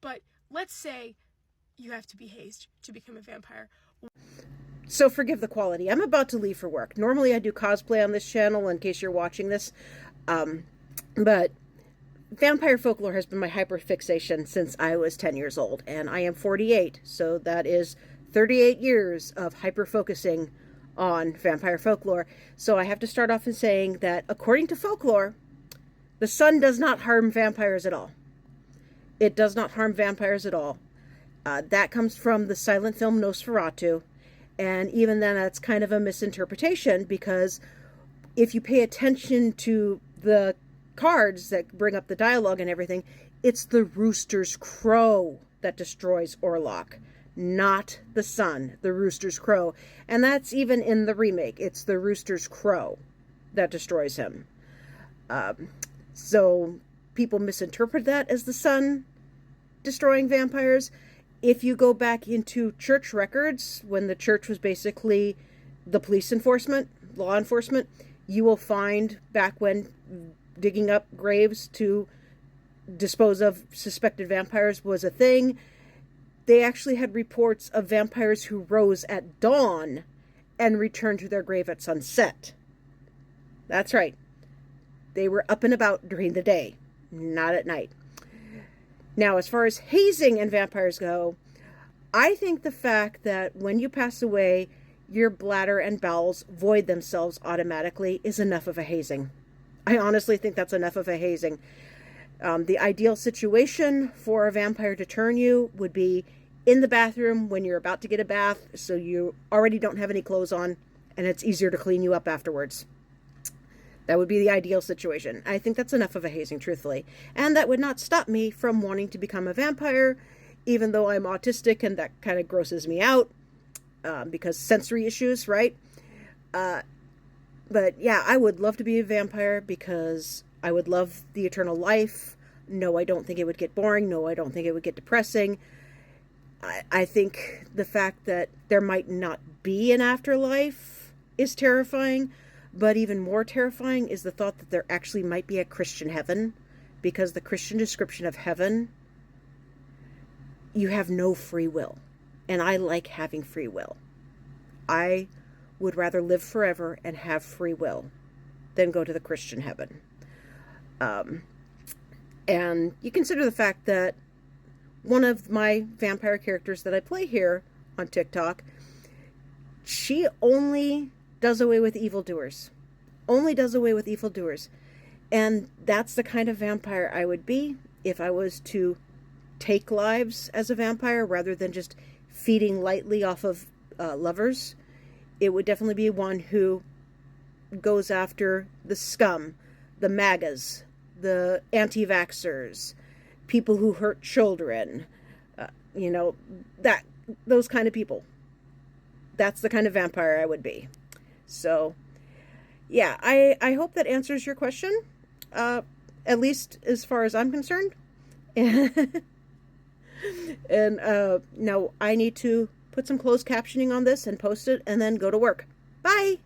But let's say you have to be hazed to become a vampire. So forgive the quality. I'm about to leave for work. Normally I do cosplay on this channel in case you're watching this. But vampire folklore has been my hyperfixation since I was 10 years old, and I am 48, so that is 38 years of hyper-focusing on vampire folklore. So I have to start off in saying that, according to folklore, the sun does not harm vampires at all. It does not harm vampires at all. That comes from the silent film Nosferatu, and even then that's kind of a misinterpretation, because if you pay attention to the cards that bring up the dialogue and everything, it's the rooster's crow that destroys Orlok, not the sun, the rooster's crow. And that's even in the remake. It's the rooster's crow that destroys him. So people misinterpret that as the sun destroying vampires. If you go back into church records, when the church was basically the police enforcement, law enforcement, you will find back when digging up graves to dispose of suspected vampires was a thing, they actually had reports of vampires who rose at dawn and returned to their grave at sunset. That's right. They were up and about during the day, not at night. Now, as far as hazing and vampires go, I think the fact that when you pass away, your bladder and bowels void themselves automatically is enough of a hazing. I honestly think that's enough of a hazing. The ideal situation for a vampire to turn you would be in the bathroom when you're about to get a bath, so you already don't have any clothes on, and it's easier to clean you up afterwards. That would be the ideal situation. I think that's enough of a hazing, truthfully. And that would not stop me from wanting to become a vampire, even though I'm autistic and that kind of grosses me out, because sensory issues, right? But yeah, I would love to be a vampire because I would love the eternal life. No, I don't think it would get boring. No, I don't think it would get depressing. I think the fact that there might not be an afterlife is terrifying, but even more terrifying is the thought that there actually might be a Christian heaven, because the Christian description of heaven, you have no free will. And I like having free will. I would rather live forever and have free will than go to the Christian heaven. And you consider the fact that one of my vampire characters that I play here on TikTok, she only does away with evildoers. Only does away with evildoers. And that's the kind of vampire I would be if I was to take lives as a vampire rather than just feeding lightly off of lovers. It would definitely be one who goes after the scum, the MAGAs, the anti-vaxxers, people who hurt children, those kind of people. That's the kind of vampire I would be. So, yeah, I hope that answers your question, at least as far as I'm concerned. And now I need to put some closed captioning on this and post it and then go to work. Bye!